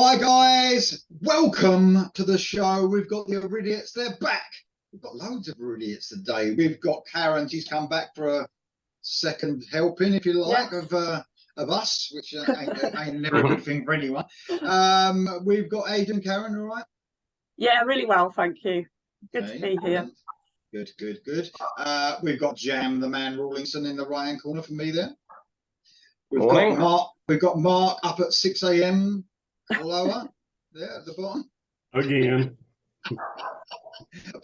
Hi guys, welcome to the show. We've got the iridiots, they're back. We've got loads of iridiots today. We've got Karen, she's come back for a second helping, if you like, Yes. of us, which ain't never a good thing for anyone. We've got Aidan. Karen, all right? Yeah, really well, thank you. Good to be here. Good. We've got Jam, the man Rawlingson, in the right-hand corner for me there. We've got Mark up at 6 a.m. lower there at the bottom. Again.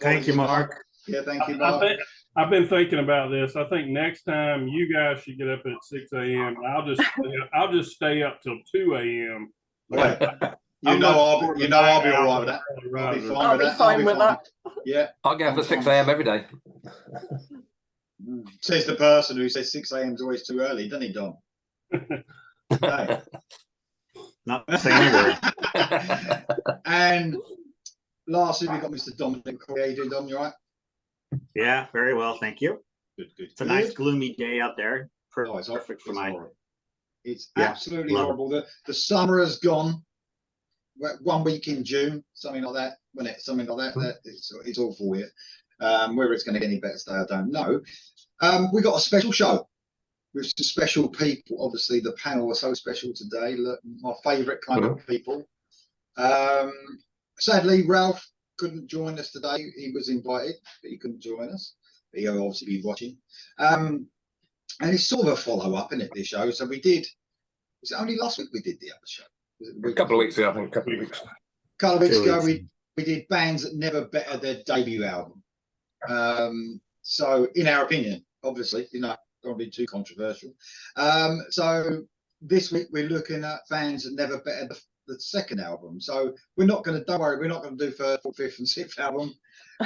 Thank you, Mark. Yeah, thank you, Mark. I've been thinking about this. I think next time you guys should get up at 6 a.m. I'll just stay up till 2 a.m. Right. I'll be all right with that. I'll be fine with that. Yeah. I'll get up at 6 a.m. every day. Says the person who says 6 a.m. is always too early, doesn't he, Don? Hey. Not saying a word. And lastly, we've got Mr. Dominic. How are you doing, Dom? You all right? Yeah, very well, thank you. Good. It's a nice gloomy day out there. It's Perfect for my. It's absolutely horrible. The summer has gone. 1 week in June, something like that. When it's something like that, it's awful here. Whether it's going to get any better today, I don't know. We got a special show with some special people. Obviously, the panel was so special today. Look, my favourite kind of people. Sadly, Ralph couldn't join us today. He was invited, but he couldn't join us. But he'll obviously be watching. And it's sort of a follow-up, isn't it, this show? So we did. Was it only last week we did the other show? A couple of weeks ago, I think. A couple of weeks ago, we did bands that never better their debut album. So, in our opinion, obviously, don't be too controversial. So this week we're looking at bands that never better the second album. So don't worry, we're not going to do third, fourth, fifth, and sixth album.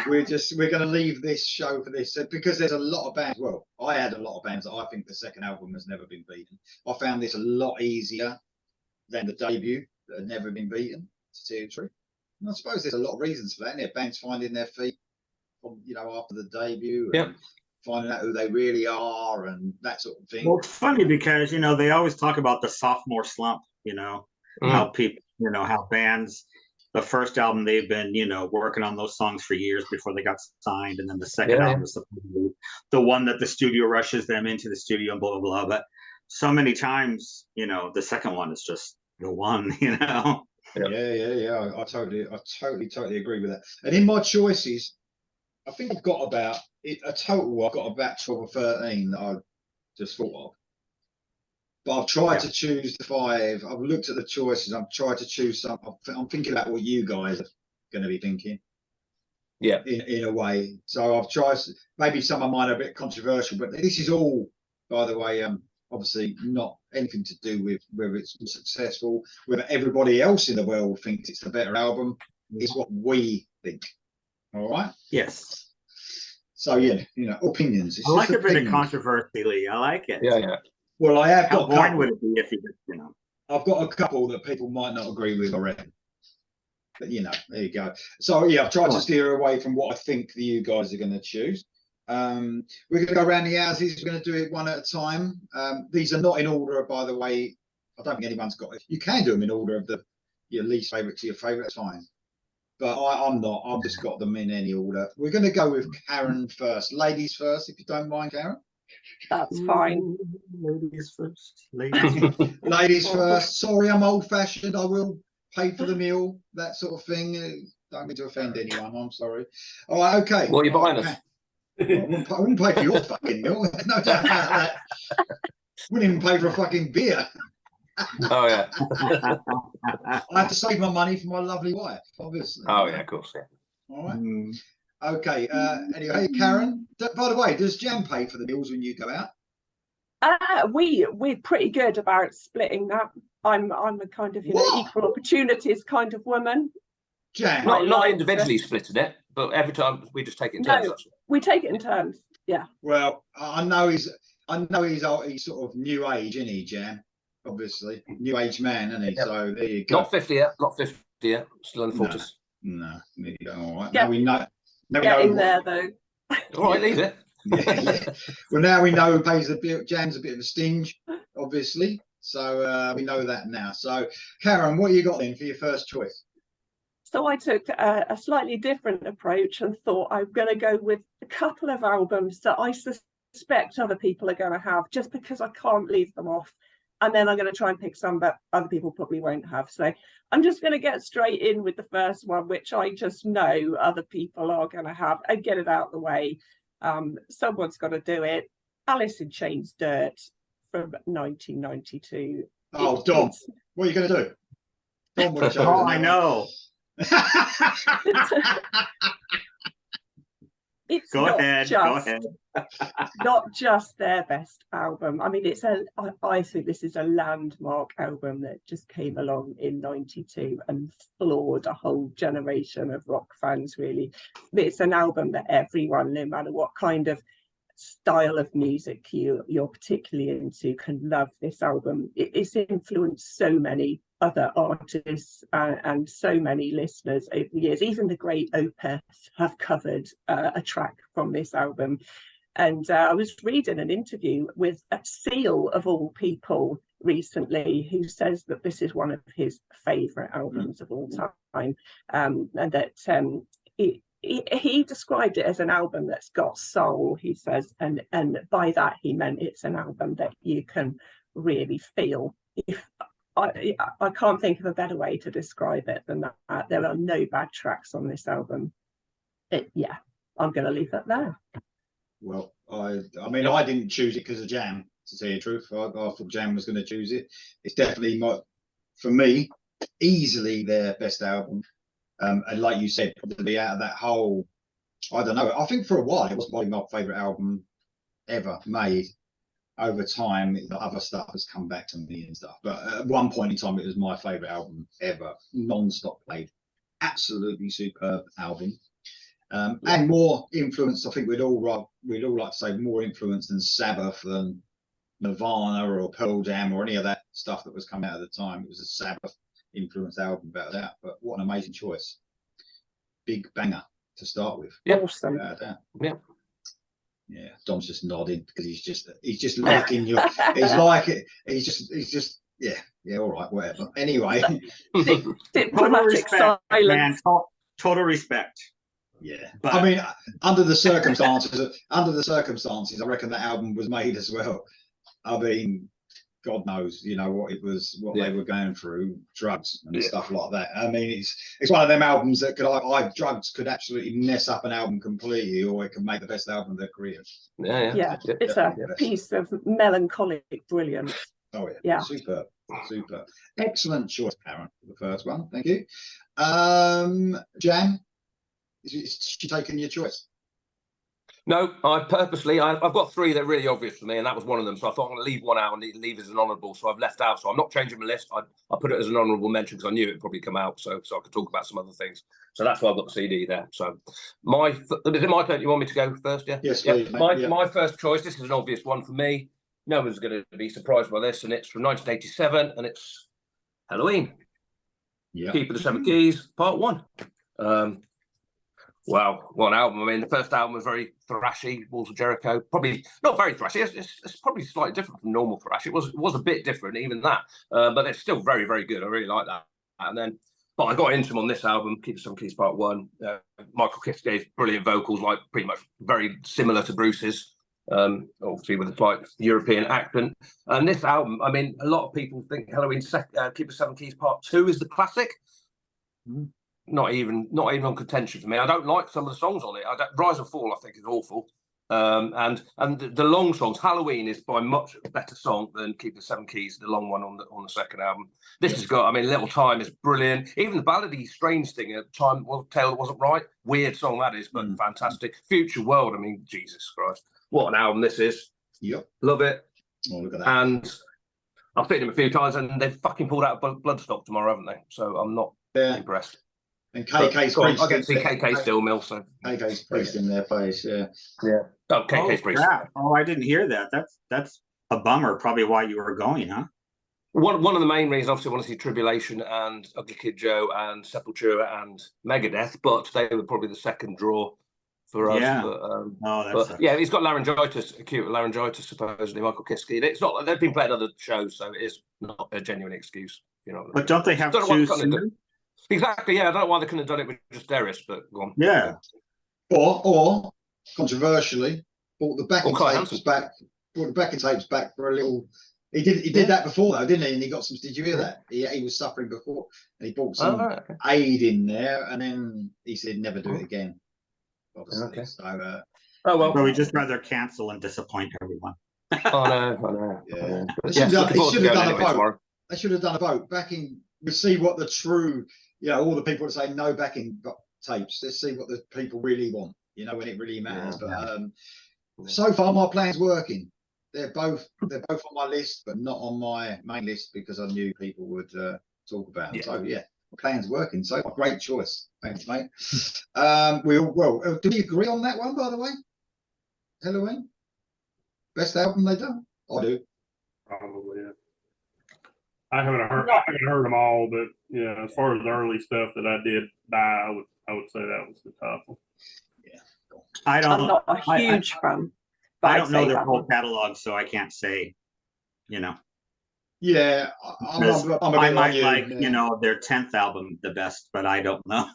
We're going to leave this show for this because there's a lot of bands. Well, I had a lot of bands that I think the second album has never been beaten. I found this a lot easier than the debut that had never been beaten. To tell you the truth, and I suppose there's a lot of reasons for that. Bands finding their feet, after the debut. Yeah. Finding out who they really are and that sort of thing. Well, it's funny because they always talk about the sophomore slump. How people, how bands, the first album they've been, working on those songs for years before they got signed, and then the second album is the one that the studio rushes them into the studio and blah blah blah. But so many times, the second one is just the one. Yeah. I totally agree with that. And in my choices, I think I've got about I've got about 12 or 13 that I just thought of. But I've tried to choose the 5. I've looked at the choices. I've tried to choose some. I'm thinking about what you guys are going to be thinking. Yeah. In a way. So I've tried. Maybe some of mine are a bit controversial, but this is all, by the way, obviously not anything to do with whether it's successful, whether everybody else in the world thinks it's the better album. It's what we think. All right. Yes. So opinions. I like a bit of controversy, Lee. I like it. Yeah. Well, I have How boring would it be if you just, I've got a couple that people might not agree with already. But there you go. So I've tried to steer away from what I think you guys are going to choose. We're going to go around the houses. We're going to do it one at a time. These are not in order, by the way. I don't think anyone's got it. You can do them in order of your least favourite to your favourite. That's fine. But I'm not. I've just got them in any order. We're going to go with Karen first. Ladies first, if you don't mind, Karen. That's fine. Ladies first. Ladies first. Sorry, I'm old-fashioned. I will pay for the meal, that sort of thing. Don't mean to offend anyone. I'm sorry. All right, okay. What are you buying us? I wouldn't pay for your fucking meal. No doubt about that. Wouldn't even pay for a fucking beer. Oh yeah. I have to save my money for my lovely wife, obviously. Oh yeah, of course. Yeah. All right. Okay. Anyway, Karen. By the way, does Jam pay for the meals when you go out? We're pretty good about splitting that. I'm a kind of equal opportunities kind of woman. Jam. Not individually splitting it, but every time we just take it in turns. No, we take it in turns. Yeah. Well, I know he's sort of new age, isn't he, Jam? Obviously, new age man, isn't he? Yep. So there you go. Not 50 yet. Not 50 yet. Still in the 40s. No. There you go. All right. Yeah. Now we know. Get in there though. All right, leave it. Yeah. Well, now we know who pays the bill. Jam's a bit of a stinge, obviously. So we know that now. So Karen, what you got then for your first choice? So I took a slightly different approach and thought I'm going to go with a couple of albums that I suspect other people are going to have, just because I can't leave them off. And then I'm going to try and pick some that other people probably won't have. So I'm just going to get straight in with the first one, which I just know other people are going to have, and get it out of the way. Someone's got to do it. Alice in Chains' Dirt from 1992. Oh, Dom, what are you going to do? Dom would have chosen Oh, I that know. It's Go not ahead. just, Go ahead. not just their best album. I mean, I think this is a landmark album that just came along in 92 and floored a whole generation of rock fans, really. It's an album that everyone, no matter what kind of style of music you're particularly into, can love this album. It's influenced so many other artists and so many listeners over the years. Even the great Opeth have covered a track from this album. And I was reading an interview with a Seal, of all people, recently, who says that this is one of his favourite albums of all time, and that he described it as an album that's got soul, he says, and by that he meant it's an album that you can really feel. I can't think of a better way to describe it than that. There are no bad tracks on this album. Yeah, I'm going to leave that there. Well, I mean, I didn't choose it because of Jam, to tell you the truth. I thought Jam was going to choose it. It's definitely for me, easily their best album. And like you said, probably out of that whole, I don't know, I think for a while it was probably my favourite album ever made. Over time, the other stuff has come back to me and stuff. But at one point in time, it was my favourite album ever, non-stop played. Absolutely superb album. And more influence, I think we'd all like to say more influence than Sabbath and Nirvana or Pearl Jam or any of that stuff that was coming out at the time. It was a Sabbath influenced album about that. But what an amazing choice. Big banger to start with. Yeah. Awesome. Yeah. Yeah, Dom's just nodding because he's just liking your. He's just yeah. All right, whatever. Anyway, Diplomatic silence. Man, total respect. Yeah, but I mean, under the circumstances, I reckon that album was made as well. I mean, God knows, what it was, what they were going through, drugs and stuff like that. I mean, it's one of them albums that drugs could absolutely mess up an album completely, or it could make the best album of their career. Yeah. It's a piece of melancholic brilliance. Oh yeah. Superb. Excellent choice, Karen, for the first one. Thank you. Jan, is she taking your choice? No, I've got three that are really obvious for me, and that was one of them. So I thought I'm going to leave one out and leave as an honourable. So I've left out. So I'm not changing my list. I put it as an honourable mention because I knew it would probably come out. So I could talk about some other things. So that's why I've got the CD there. So is it my turn? You want me to go first? Yeah. Yes, please. My first choice. This is an obvious one for me. No one's going to be surprised by this, and it's from 1987, and it's Halloween. Yeah. Keep of the Seven Keys, Part 1. Wow, what an album. I mean, the first album was very thrashy, Walls of Jericho. Probably not very thrashy. It's probably slightly different from normal thrash. It was a bit different, even that. But it's still very, very good. I really like that. But I got into them on this album, Keep the Seven Keys Part 1. Michael Kiske brilliant vocals, like pretty much very similar to Bruce's, obviously with a slight European accent. And this album, I mean, a lot of people think Halloween Keep the Seven Keys Part 2 is the classic. Not even on contention for me. I don't like some of the songs on it. Rise and Fall, I think, is awful. And the long songs, Halloween is by much a better song than Keep the Seven Keys, the long one on the second album. This has got, I mean, Little Time is brilliant. Even the ballady strange thing at the time, Tale That Wasn't Right, weird song that is, but fantastic. Future World, I mean, Jesus Christ, what an album this is. Yep, love it. Oh, look at that. And I've seen them a few times, and they've fucking pulled out Bloodstock tomorrow, haven't they? So I'm not impressed. And KK's priest. I get to see KK still, Mill. So KK's priest in their place, yeah. Oh, KK's priest. Crap. Oh, I didn't hear that. That's a bummer. Probably why you were going, huh? One of the main reasons, obviously, I want to see Tribulation and Ugly Kid Joe and Sepultura and Megadeth, but they were probably the second draw. for us. Yeah. But yeah, he's got laryngitis, acute laryngitis, supposedly, Michael Kiske. It's not like they've been playing other shows, so it is not a genuine excuse. You know. But don't they have two singers? Exactly. Yeah, I don't know why they couldn't have done it with just Darius, but go on. Yeah. Or controversially, brought the backing Kai tapes Hansen. back. Brought the backing tapes back for a little. He did that before though, didn't he? And he got some. Did you hear that? He was suffering before, and he brought some aid in there, and then he said never do it again. Obviously. Okay. So. So we just rather cancel and disappoint everyone. I know. Yeah. But They should have done a vote. Tomorrow. They should have done a vote. Backing. We see what the true. All the people that say no backing tapes. Let's see what the people really want. When it really matters. But so far my plan's working. They're both on my list, but not on my main list because I knew people would talk about them. So yeah, my plan's working. So great choice. Thanks, mate. Did we agree on that one, by the way? Halloween? Best album they done? I do. Probably, yeah. I haven't heard them all, but yeah, as far as the early stuff that I did buy, I would say that was the top one. Yeah. I'm not a huge fan. But I don't know their whole catalog, so I can't say, Yeah, I might like, their 10th album the best, but I don't know.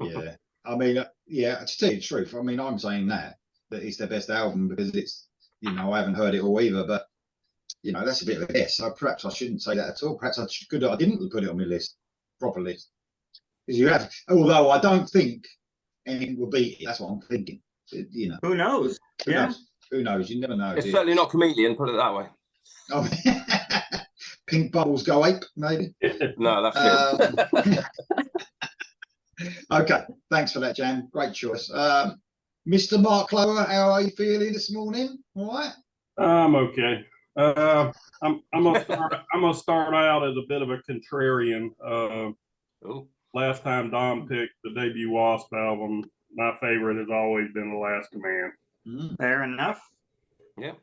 Yeah, I mean, to tell you the truth, I mean, I'm saying that it's their best album because it's, I haven't heard it all either, but that's a bit of a guess. So perhaps I shouldn't say that at all. Perhaps I didn't put it on my list, proper list, because you have. Although I don't think anything will beat it. That's what I'm thinking. Who knows? Who knows? You never know. It's certainly not Chameleon, put it that way. Oh, Pink Bubbles Go Ape, maybe. No, that's it. Okay, thanks for that, Jan. Great choice. Mr. Mark Clover, how are you feeling this morning? All right. I'm okay. I'm gonna start out as a bit of a contrarian. Last time Dom picked the debut Wasp album, my favorite has always been The Last Command. Fair enough. Yeah.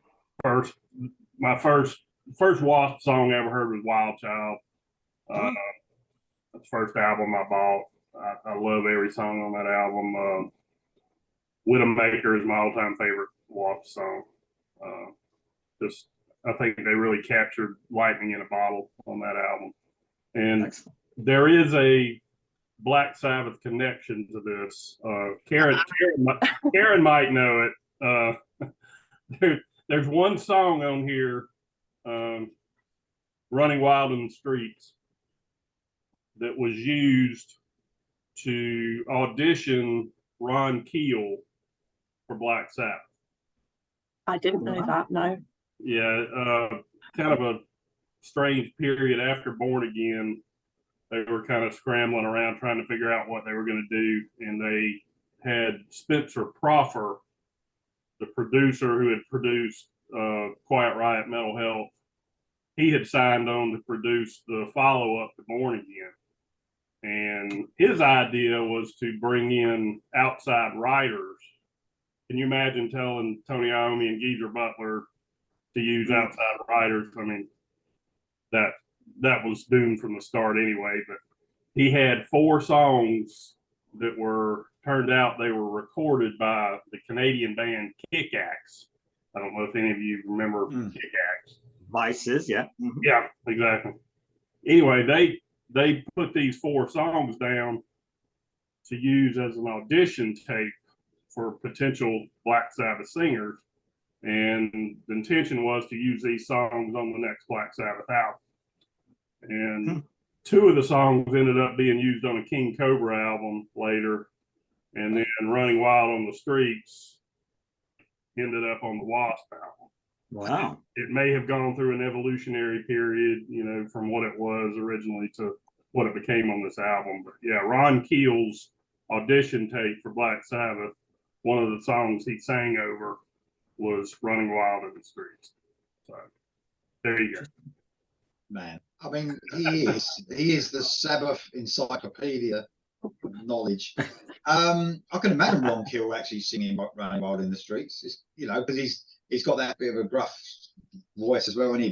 My first Wasp song I ever heard was Wild Child. That's the first album I bought. I love every song on that album. Widowmaker is my all-time favorite Wasp song. I think they really captured lightning in a bottle on that album. And there is a Black Sabbath connection to this. Karen might know it. There's one song on here, Running Wild in the Streets, that was used to audition Ron Keel for Black Sabbath. I didn't know that, no. Yeah, kind of a strange period after Born Again. They were kind of scrambling around trying to figure out what they were going to do, and they had Spencer Proffer, the producer who had produced Quiet Riot, Metal Health. He had signed on to produce the follow-up to Born Again. And his idea was to bring in outside writers. Can you imagine telling Tony Iommi and Geezer Butler to use outside writers? I mean, that was doomed from the start anyway. But he had 4 songs that turned out they were recorded by the Canadian band Kick-Axe. I don't know if any of you remember Kick-Axe. Vices, yeah. Mm-hmm. Yeah, exactly. Anyway, they put these 4 songs down to use as an audition tape for potential Black Sabbath singers. And the intention was to use these songs on the next Black Sabbath album. And 2 of the songs ended up being used on a King Cobra album later. And then Running Wild on the Streets ended up on the Wasp album. Wow. It may have gone through an evolutionary period, from what it was originally to what it became on this album. But yeah, Ron Keel's audition tape for Black Sabbath, one of the songs he sang over was Running Wild in the Streets. So there you go. Man, I mean, he is the Sabbath encyclopedia of knowledge. I can imagine Ron Keel actually singing Running Wild in the Streets, because he's got that bit of a gruff voice as well, and a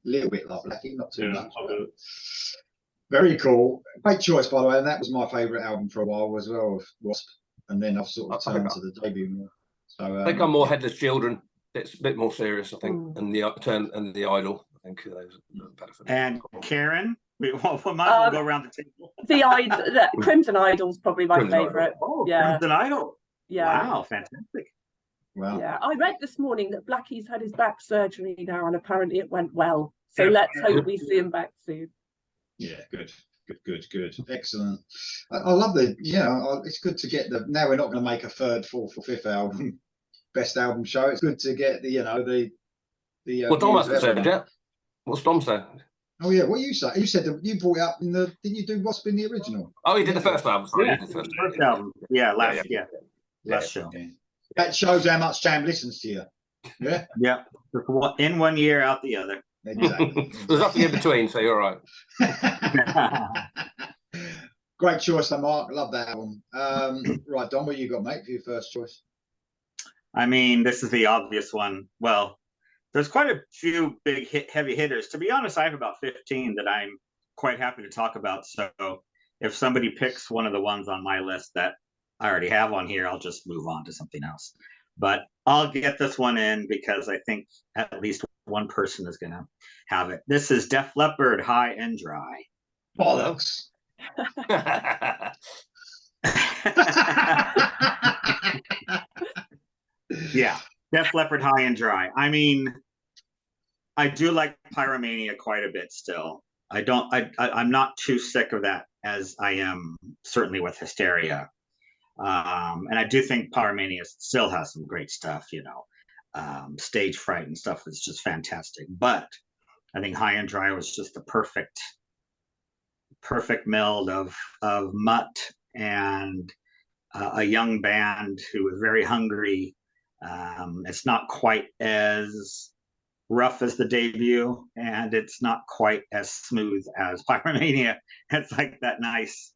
little bit like Blackie, not too much. Very cool. Great choice, by the way, and that was my favourite album for a while as well, of Wasp. and then I've sort of turned to the debut more. So I think I'm more Headless Children. It's a bit more serious, I think, and the Idol. I think those are better for me. And Karen, we might as well go around the table. The Crimson Idol's probably my favourite. Oh, yeah. Crimson Idol. Yeah. Wow, fantastic. Wow. Yeah, I read this morning that Blackie's had his back surgery now, and apparently it went well. So let's hope we see him back soon. Yeah, good. Excellent. I love it's good to get now we're not going to make a third, fourth, or fifth album, best album show. It's good to get the What Dom hasn't said yet. What's Dom saying? Oh yeah, what you say? You said that you brought it up didn't you do Wasp in the original? Oh, he did the first album. Sorry, Yeah, he did the first album. Yeah, last show. Yeah. That shows how much Jam listens to you. Yeah. Yeah. In 1 year, out the other. Exactly. There's nothing in between, so you're all right. Great choice, Mark. Love that album. Right, Don, what you got, mate, for your first choice? I mean, this is the obvious one. Well, there's quite a few big heavy hitters. To be honest, I have about 15 that I'm quite happy to talk about. So if somebody picks one of the ones on my list that I already have on here, I'll just move on to something else. But I'll get this one in because I think at least one person is going to have it. This is Def Leppard, High and Dry. Bollocks. Yeah, Def Leppard, High and Dry. I mean, I do like Pyromania quite a bit still. I'm not too sick of that as I am certainly with Hysteria. And I do think Pyromania still has some great stuff, Stage Fright and stuff is just fantastic. But I think High and Dry was just the perfect meld of Mutt and a young band who was very hungry. It's not quite as rough as the debut, and it's not quite as smooth as Pyromania. It's like that nice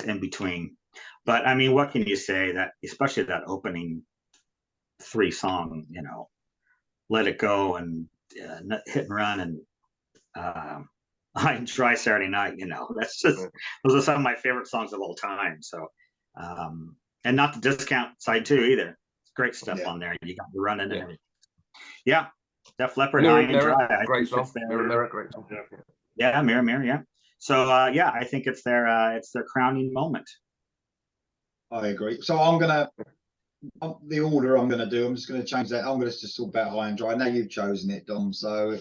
in between. But I mean, what can you say? That especially that opening 3 song, Let It Go and Hit and Run and High and Dry Saturday Night. That's just those are some of my favorite songs of all time. So, and not the discount side too either. It's great stuff on there. You got the running and everything. Yeah, Def Leppard, High and Dry. Great song. Mirror, great song. Yeah, Mirror. Yeah. So I think it's their crowning moment. I agree. So I'm gonna the order I'm gonna do. I'm just gonna change that. I'm gonna just talk about High and Dry. Now you've chosen it, Dom. So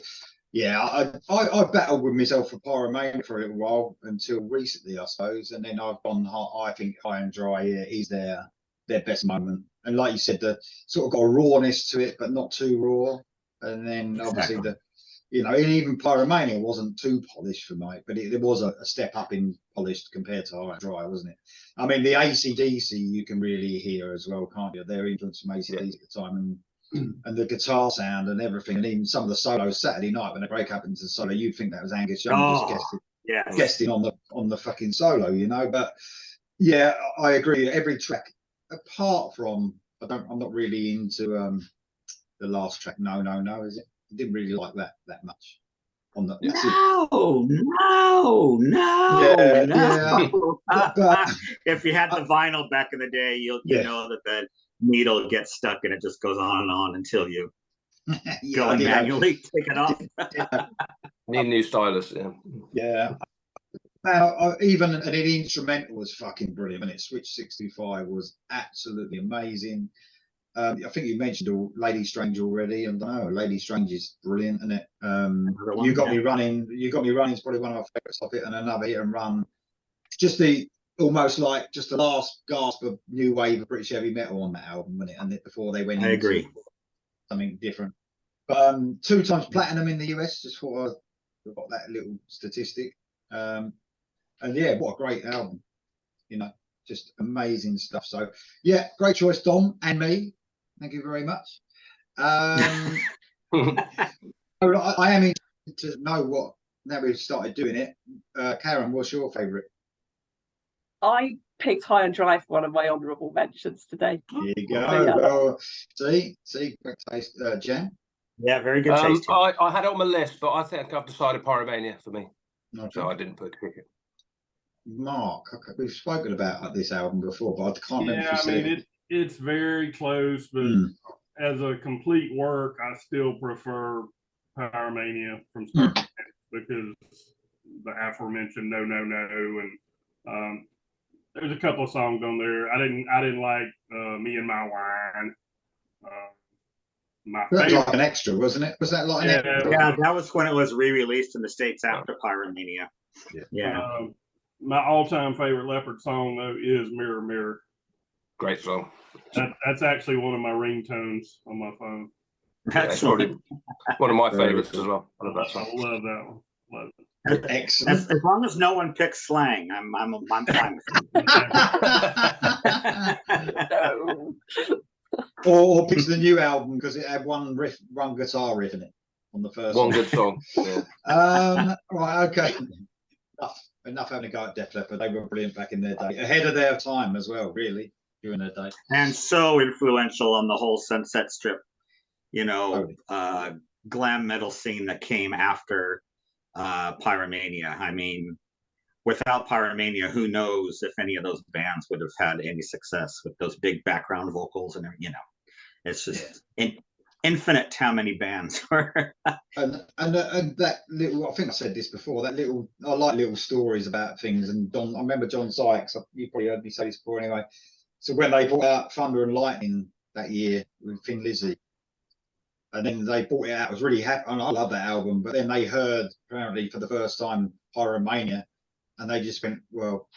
yeah, I battled with myself for Pyromania for a little while until recently, I suppose, and then I've gone. I think High and Dry is their best moment. And like you said, the sort of got a rawness to it, but not too raw. And then obviously even Pyromania wasn't too polished for me, but there was a step up in polished compared to High and Dry, wasn't it? I mean, the AC/DC you can really hear as well, can't you? Their influence from AC/DC at the time, and the guitar sound and everything, and even some of the solos Saturday night when they break up into solo, you'd think that was Angus Young just guesting on the fucking solo, But yeah, I agree. Every track, apart from I'm not really into the last track. No, is it? I didn't really like that much. No. But if you had the vinyl back in the day, you know that the needle gets stuck and it just goes on until you go and manually take it off. Need new stylus, Yeah. Now, even an instrumental was fucking brilliant, and Switch 65 was absolutely amazing. I think you mentioned Lady Strange already, and Lady Strange is brilliant, isn't it? You got me running. You got me running is probably one of my favorites of it, and another Hit and Run. Just almost like just the last gasp of new wave of British heavy metal on that album, wasn't it? And before they went into something different. But 2 times platinum in the US. Just thought I got that little statistic. And yeah, what a great album. Just amazing stuff. So yeah, great choice, Dom and me. Thank you very much. I am interested to know what, now we've started doing it. Karen, what's your favourite? I picked High and Dry for one of my honourable mentions today. There you go. See, great taste, Jen. Yeah, very good taste. I had it on my list, but I think I've decided Pyromania for me. Okay. So I didn't pick it. Mark, we've spoken about this album before, but I can't remember if you I said mean, it's very close, but as a complete work, I still prefer Pyromania from start to end because the aforementioned No No No, and there's a couple of songs on there. I didn't like Me and My Wine. My that was favorite, like an extra, wasn't it? Was that like an extra? Yeah, that was when it was re-released in the States after Pyromania. Yeah. My all-time favorite Leopard song though is Mirror Mirror. Great song. That's actually one of my ringtones on my phone. Yeah, it's probably one of my favorites as well. I love that I song. love that one. Love it. Excellent. As long as no one picks slang, I'm fine with it. or picks the new album because it had one guitar riff in it on the first one song. good song. Yeah. Right, okay. Enough having a go at Def Leppard. They were brilliant back in their day, ahead of their time as well, really, during their day. And so influential on the whole Sunset Strip, glam metal scene that came after Pyromania. I mean, without Pyromania, who knows if any of those bands would have had any success with those big background vocals and it's just infinite how many bands were. and that little, I think I said this before, I like little stories about things. And I remember John Sykes, you probably heard me say this before anyway. So when they brought out Thunder and Lightning that year with Thin Lizzy, and then they brought it out, I was really happy, and I love that album, but then they heard apparently for the first time Pyromania, and they just went, well,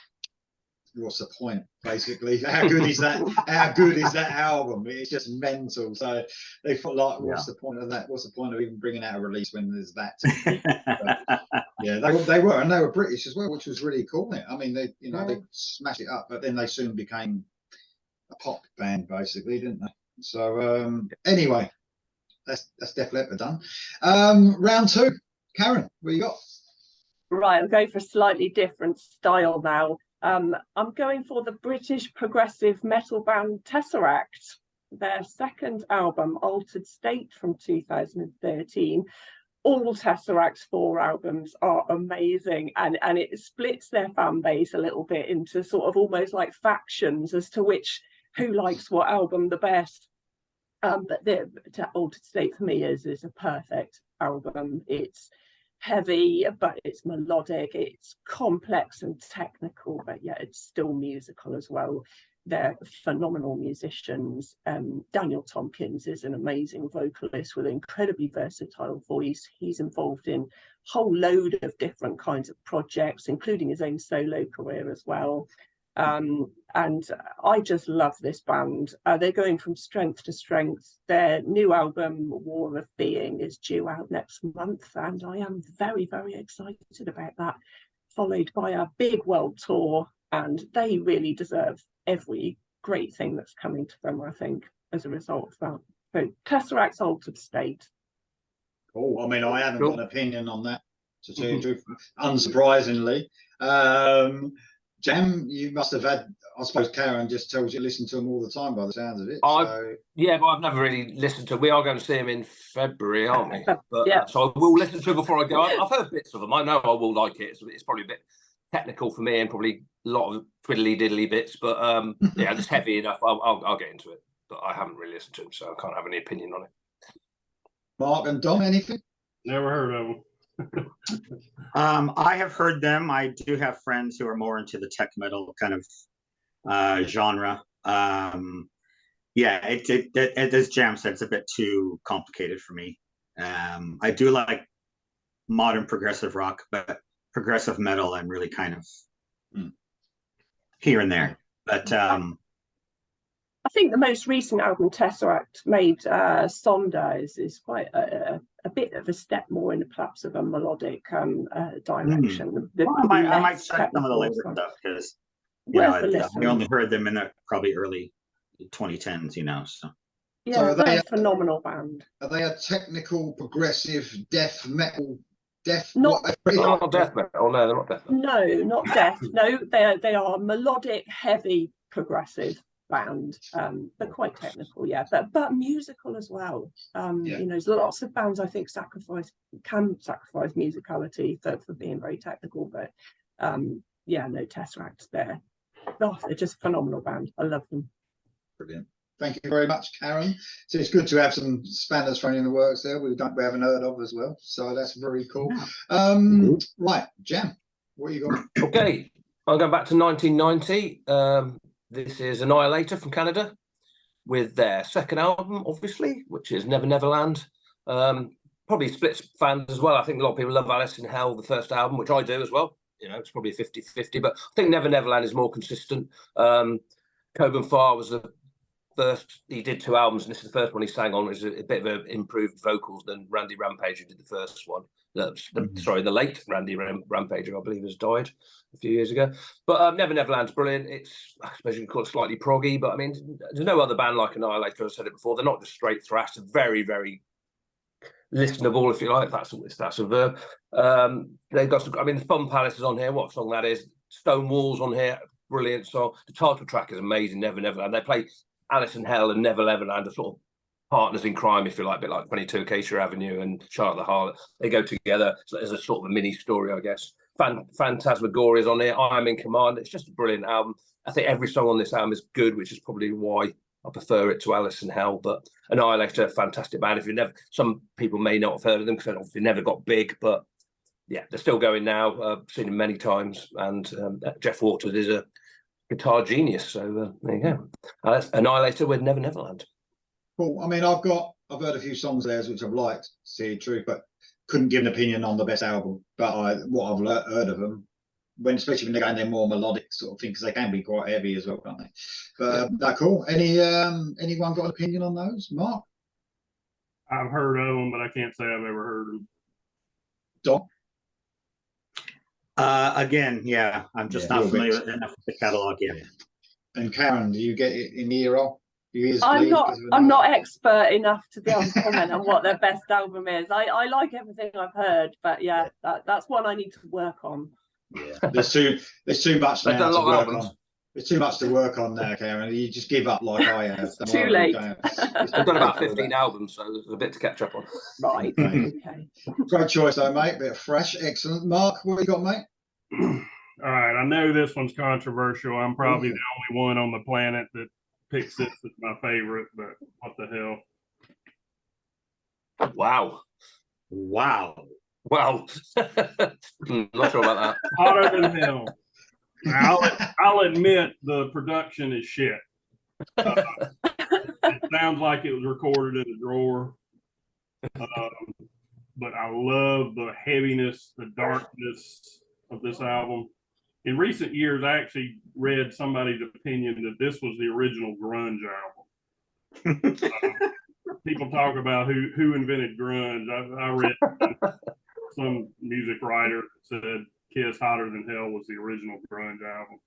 what's the point, basically? How good is that? How good is that album? It's just mental. So they thought, like, what's the point of that? What's the point of even bringing out a release when there's that? Yeah, they were, and they were British as well, which was really cool. I mean, they smashed it up, but then they soon became a pop band, basically, didn't they? So anyway, that's Def Leppard done. Round two, Karen, what you got? Right, I'm going for a slightly different style now. I'm going for the British progressive metal band Tesseract. Their second album, Altered State, from 2013. All Tesseract's 4 albums are amazing, and it splits their fan base a little bit into sort of almost like factions as to who likes what album the best. But the Altered State for me is a perfect album. It's heavy, but it's melodic, it's complex and technical, but yet it's still musical as well. They're phenomenal musicians. Daniel Tompkins is an amazing vocalist with an incredibly versatile voice. He's involved in a whole load of different kinds of projects, including his own solo career as well. And I just love this band. They're going from strength to strength. Their new album, War of Being, is due out next month, and I am very, very excited about that, followed by a big world tour, and they really deserve every great thing that's coming to them, I think, as a result of that. So Tesseract's Altered State. Oh, I mean, I haven't got an opinion on that, to tell you the truth, unsurprisingly. Jam, you must have had, I suppose Karen just tells you listen to them all the time by the sounds of it. Yeah, but I've never really listened to them. We are going to see them in February, aren't we? But, so I will listen to them before I go. I've heard bits of them. I know I will like it. It's probably a bit technical for me and probably a lot of twiddly diddly bits, but yeah, it's heavy enough. I'll get into it, but I haven't really listened to them, so I can't have any opinion on it. Mark and Dom, anything? Never heard of them. I have heard them. I do have friends who are more into the tech metal kind of genre. Yeah, it as Jam said, it's a bit too complicated for me. I do like modern progressive rock, but progressive metal I'm really kind of here and there. But I think the most recent album Tesseract made, Sonda, is quite a bit of a step more in perhaps of a melodic direction. I might check some of the later stuff because I only heard them in the probably early 2010s, So yeah, so they're a phenomenal band. Are they a technical progressive death metal? Not death metal. No, they're not death metal. No, not death. No, they are melodic, heavy, progressive band, but quite technical, but musical as well. There's lots of bands I think can sacrifice musicality for being very technical, but yeah, no, Tesseract, they're just a phenomenal band. I love them. Brilliant. Thank you very much, Karen. So it's good to have some spanners thrown in the works there we haven't heard of as well. So that's very cool. Right, Jam, what you got? Okay, I'm going back to 1990. This is Annihilator from Canada with their second album, obviously, which is Never Neverland. Probably splits fans as well. I think a lot of people love Alice in Hell, the first album, which I do as well. You know, it's probably a 50-50, but I think Never Neverland is more consistent. Coben Farr was the first, he did 2 albums, and this is the first one he sang on, which is a bit of improved vocals than Randy Rampage, who did the first one. Sorry, the late Randy Rampager, I believe, has died a few years ago. But Never Neverland's brilliant. It's, I suppose you can call it slightly proggy, but I mean, there's no other band like Annihilator. I've said it before. They're not just straight thrash. They're very, very listenable, if you like. That's a verb. They've got some, I mean, the Fun Palace is on here. What song that is? Stone Walls on here. Brilliant song. The title track is amazing. Never Neverland. They play Alice in Hell and Never Neverland are sort of partners in crime, if you like, a bit like 22 Acacia Avenue and Charlotte the Harlot. They go together as a sort of a mini story, I guess. Phantasmagoria is on here. I'm in Command. It's just a brilliant album. I think every song on this album is good, which is probably why I prefer it to Alice in Hell. But Annihilator, fantastic band. Some people may not have heard of them because they never got big, but yeah, they're still going now. Seen them many times, and Jeff Waters is a guitar genius. So there you go. That's Annihilator with Never Neverland. Cool. I mean, I've heard a few songs there which I've liked, to see the truth, but couldn't give an opinion on the best album. But what I've heard of them, especially when they're going their more melodic sort of thing, because they can be quite heavy as well, can't they? But that's cool. Anyone got an opinion on those? Mark? I've heard of them, but I can't say I've ever heard them. Don? Again, yeah, I'm just not familiar enough with the catalog yet. Yeah. And Karen, do you get it in the ear roll? I'm not expert enough to be able to comment on what their best album is. I like everything I've heard, but yeah, that's one I need to work on. Yeah, there's too much now to work on. There's too much to work on now, Karen. You just give up like I have. It's too late. They've done about 15 albums, so there's a bit to catch up on. Right. Okay. Great choice, though, mate. Bit of fresh, excellent. Mark, what you got, mate? All right, I know this one's controversial. I'm probably the only one on the planet that picks this as my favorite, but what the hell? Wow. Not sure about that. Hotter Than Hell. I'll admit the production is shit. It sounds like it was recorded in a drawer. But I love the heaviness, the darkness of this album. In recent years, I actually read somebody's opinion that this was the original grunge album. People talk about who invented grunge. I read some music writer said Kiss Hotter Than Hell was the original grunge album.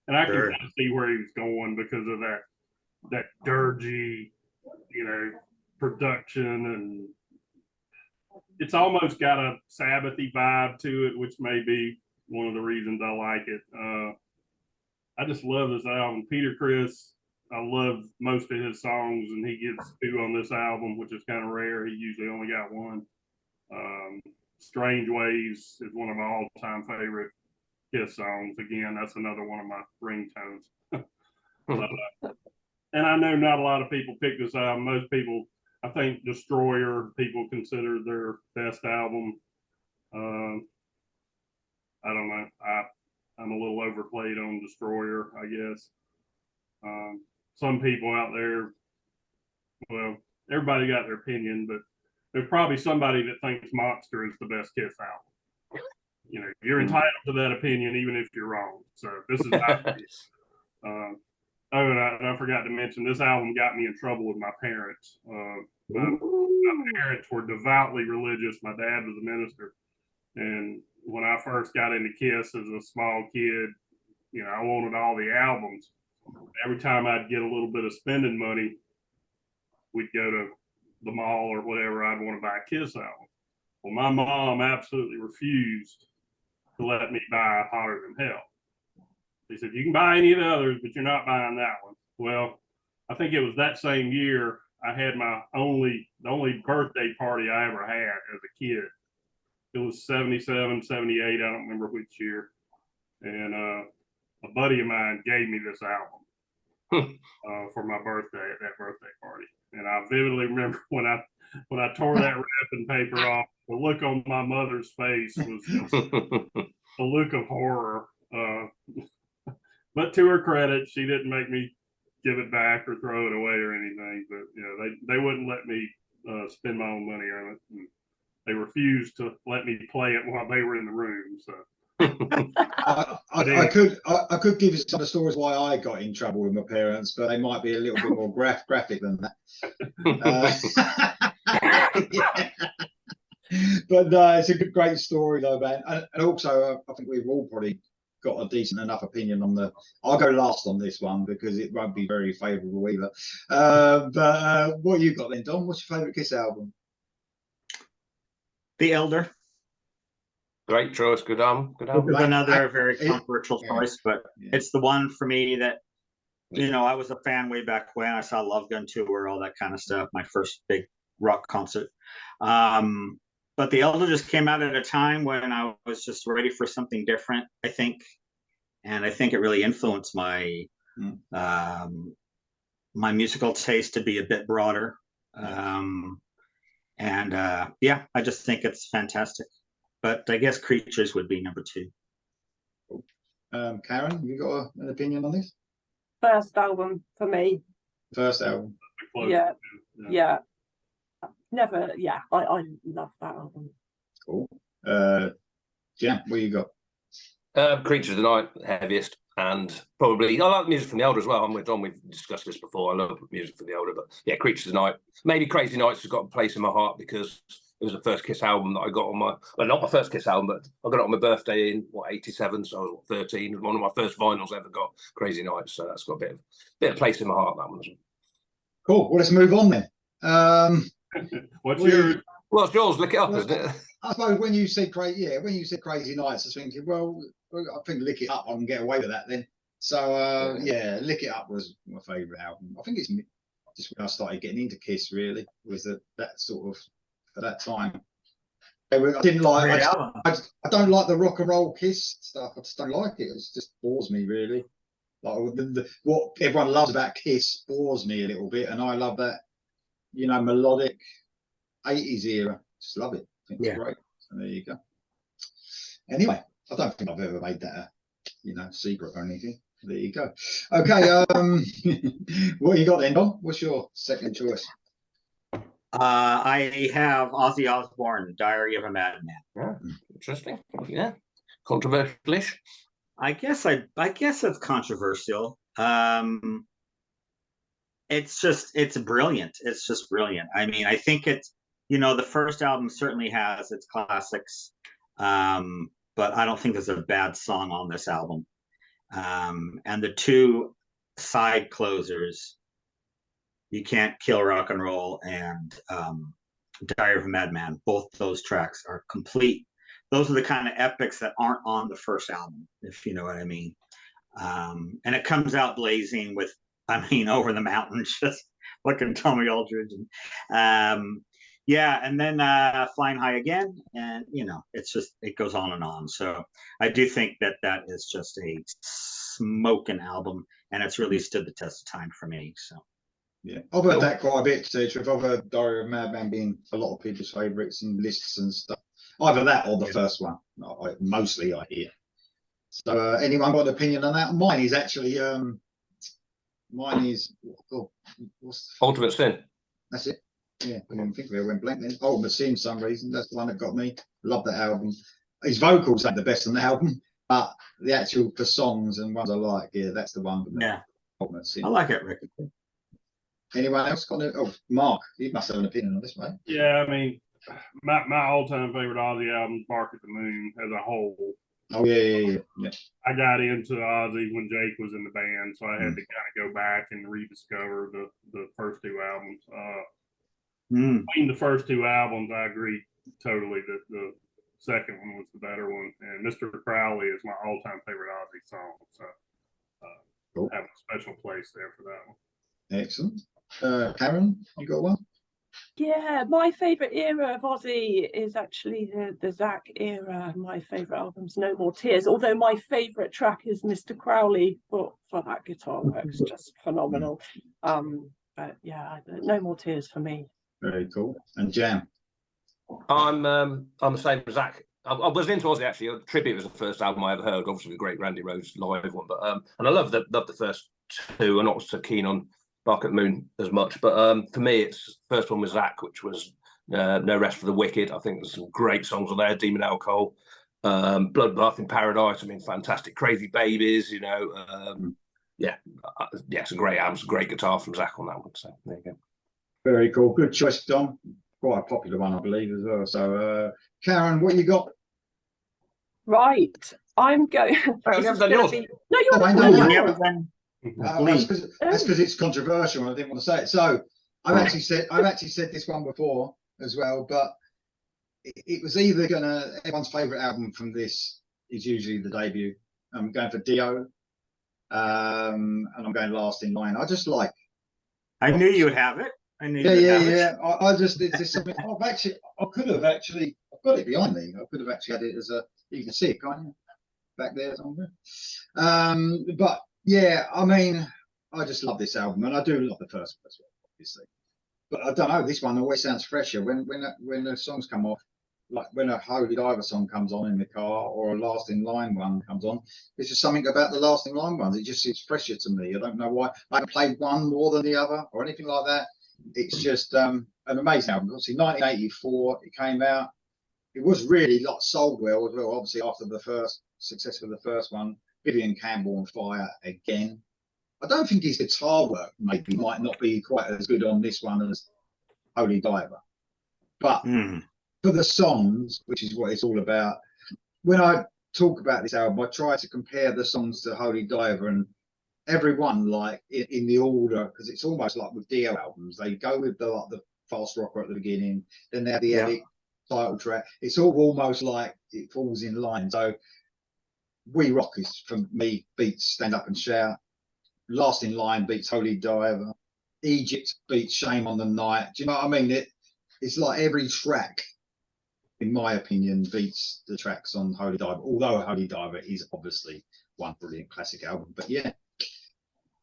And I can kind of see where he was going because of that dirgy, production, and it's almost got a Sabbathy vibe to it, which may be one of the reasons I like it. I just love this album. Peter Criss, I love most of his songs, and he gets 2 on this album, which is kind of rare. He usually only got 1. Strange Ways is one of my all-time favorite Kiss songs. Again, that's another one of my ringtones. And I know not a lot of people pick this album. Most people, I think Destroyer, people consider their best album. I don't know. I'm a little overplayed on Destroyer, I guess. Some people out there, well, everybody got their opinion, but there's probably somebody that thinks Monster is the best Kiss album. You're entitled to that opinion, even if you're wrong. So this is not. And I forgot to mention, this album got me in trouble with my parents. My parents were devoutly religious. My dad was a minister, and when I first got into Kiss as a small kid, I wanted all the albums. Every time I'd get a little bit of spending money, we'd go to the mall or whatever, I'd want to buy a Kiss album. Well, my mom absolutely refused to let me buy Hotter Than Hell. She said, you can buy any of the others, but you're not buying that one. Well, I think it was that same year I had the only birthday party I ever had as a kid. It was 77, 78, I don't remember which year. and a buddy of mine gave me this album for my birthday at that birthday party. And I vividly remember when I tore that wrapping paper off, the look on my mother's face was just a look of horror. But to her credit, she didn't make me give it back or throw it away or anything. But you know, they wouldn't let me spend my own money on it. And they refused to let me play it while they were in the room. So I could give you some of the stories why I got in trouble with my parents, but they might be a little bit more graphic than that. Yeah. But no, it's a great story though, man. And also, I think we've all probably got a decent enough opinion on the. I'll go last on this one because it won't be very favourable either. But what you got then, Don? What's your favourite Kiss album? The Elder. Great choice. Good album. Good album. This is another very controversial choice, but it's the one for me that, you know, I was a fan way back when. I saw Love Gun Tour, all that kind of stuff. My first big rock concert. But The Elder just came out at a time when I was just ready for something different, I think. And I think it really influenced my my musical taste to be a bit broader. Yeah, I just think it's fantastic. But I guess Creatures would be number 2. Karen, you got an opinion on this? First album for me. First album. Yeah. Never. Yeah, I love that album. Cool. Jam, what you got? Creatures of the Night, heaviest, and probably I like music from the Elder as well. I'm with Don. We've discussed this before. I love music from the Elder, but yeah, Creatures of the Night. Maybe Crazy Nights has got a place in my heart because it was the first Kiss album that I got on my. Well, not my first Kiss album, but I got it on my birthday in '87, so I was 13. It was one of my first vinyls I ever got. Crazy Nights, so that's got a bit of place in my heart. That one as well. Cool. Well, let's move on then. What's yours? Well, it's yours. Look it up, isn't it? I suppose when you said Crazy Nights, I was thinking, well, I think Lick It Up, I can get away with that then. So yeah, Lick It Up was my favourite album. I think it's just when I started getting into Kiss, really, was that sort of at that time. I didn't like. I don't like the rock and roll Kiss stuff. I just don't like it. It just bores me really. Like what everyone loves about Kiss bores me a little bit, and I love that, you know, melodic 80s era. Just love it. I think it's great. So there you go. Anyway, I don't think I've ever made that a secret or anything. There you go. Okay, what you got then, Don? What's your second choice? I have Ozzy Osbourne, Diary of a Madman. Yeah, interesting. Yeah, controversial-ish. I guess it's controversial. It's brilliant. It's just brilliant. I mean, I think it's, you know, the first album certainly has its classics, but I don't think there's a bad song on this album. And the 2 side closers, You Can't Kill Rock and Roll and Diary of a Madman, both those tracks are complete. Those are the kind of epics that aren't on the first album, if you know what I mean. And it comes out blazing with, Over the Mountains, just looking Tommy Aldridge. And then Flying High Again. And, you know, it goes on and on. So I do think that is just a smoking album, and it's really stood the test of time for me. So. Yeah, I've heard that quite a bit too. I've heard Diary of a Madman being a lot of people's favourites and lists and stuff. Either that or the first one. Mostly I hear. So anyone got an opinion on that? Mine is actually Ultimate Sin. That's it. Yeah, I didn't think of it. I went blank then. Ultimate Sin, for some reason. That's the one that got me. Love that album. His vocals ain't the best on the album, but the songs and ones I like, yeah, that's the one. Yeah. Ultimate Sin. I like it, Rick. Anyone else got it? Oh, Mark, you must have an opinion on this, mate. Yeah, I mean, my all-time favorite Ozzy album is Bark at the Moon as a whole. Oh yeah. I got into Ozzy when Jake was in the band, so I had to kind of go back and rediscover the first 2 albums. Between the first 2 albums, I agree totally that the second one was the better one, and Mr. Crowley is my all-time favorite Ozzy song. So cool. I have a special place there for that one. Excellent. Karen, you got one? Yeah, my favourite era of Ozzy is actually the Zach era. My favourite album's No More Tears, although my favourite track is Mr. Crowley for that guitar work. It's just phenomenal. But yeah, No More Tears for me. Very cool. And Jam? I'm the same as Zach. I was into Ozzy actually. Tribute was the first album I ever heard. Obviously, the great Randy Rhoads live one, but and I love the first two. I'm not so keen on Bark at the Moon as much, but for me, it's first one was Zach, which was No Rest for the Wicked. I think there's some great songs on there. Demon Alcohol, Bloodbath in Paradise. I mean, fantastic. Crazy Babies. Yeah, it's a great album. It's a great guitar from Zach on that one. So there you go. Very cool. Good choice, Dom. Quite a popular one, I believe, as well. So, Karen, what you got? Right, I'm going. No, you haven't done yours. No, you're Oh, I not. know. Yours. That's because it's controversial. I didn't want to say it. So, I've actually said this one before as well, but it was either everyone's favourite album from this is usually the debut. I'm going for Dio, and I'm going Last in Line. I just like. I knew you would have it. I knew Yeah. I just it's just something. I've got it behind me. I could have actually had it as you can see it, can't you? Back there somewhere. But yeah, I mean, I just love this album, and I do love the first one as well, obviously. But I don't know, this one always sounds fresher when the songs come off. Like when a Holy Diver song comes on in the car, or a Last in Line one comes on, it's just something about the Last in Line ones. It's fresher to me. I don't know why. I haven't played one more than the other or anything like that. It's just an amazing album. Obviously, 1984 it came out. It was really sold well as well. Obviously, after the first success of the first one, Vivian Campbell on Fire again. I don't think his guitar work might not be quite as good on this one as Holy Diver, but for the songs, which is what it's all about. When I talk about this album, I try to compare the songs to Holy Diver, and everyone like in the order, because it's almost like with Dio albums, they go with the fast rocker at the beginning, then they have the edit title track. It's all almost like it falls in line. So We Rock is, for me, beats Stand Up and Shout. Last in Line beats Holy Diver. Egypt beats Shame on the Night. Do you know what I mean? It's like every track, in my opinion, beats the tracks on Holy Diver, although Holy Diver is obviously one brilliant classic album. But yeah,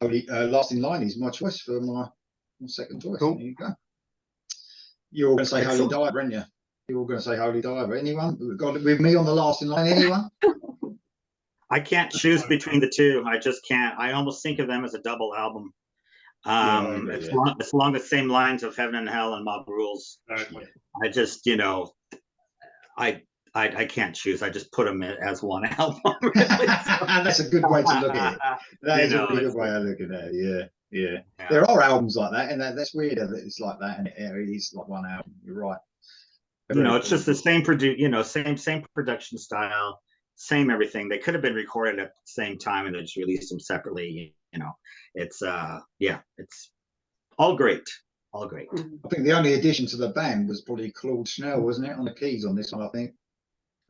Last in Line is my choice for my second choice. Cool. There you go. You're all going to say Holy Diver, aren't you? You're all going to say Holy Diver. Anyone? Got it with me on the Last in Line? Anyone? I can't choose between the two. I just can't. I almost think of them as a double album. It's along the same lines of Heaven and Hell and Mob Rules. Exactly. I just, I can't choose. I just put them as one album. Really. That's a good way to look at it. That is a really good way of looking at it. Yeah. There are albums like that, and that's weird that it's like that, and it is like one album. You're right. It's just the same same production style, same everything. They could have been recorded at the same time and they just released them separately. It's it's all great. I think the only addition to the band was probably Claude Schnell, wasn't it, on the keys on this one? I think.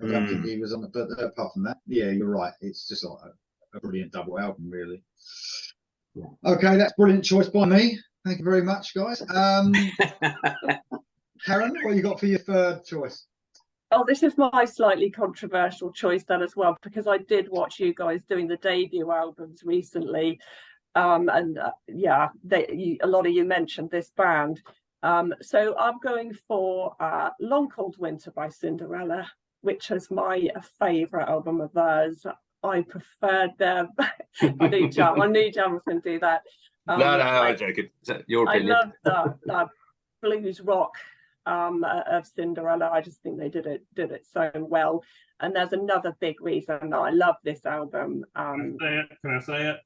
I don't think he was on it, but apart from that, yeah, you're right. It's just like a brilliant double album, really. Yeah. Okay, that's brilliant choice by me. Thank you very much, guys. Karen, what you got for your third choice? Oh, this is my slightly controversial choice then as well, because I did watch you guys doing the debut albums recently. A lot of you mentioned this band. So I'm going for Long Cold Winter by Cinderella, which is my favourite album of theirs. I preferred them. I knew Jam was going to do that. I'm joking. Your opinion. I love that blues rock of Cinderella. I just think they did it so well. And there's another big reason that I love this album. Can I say it?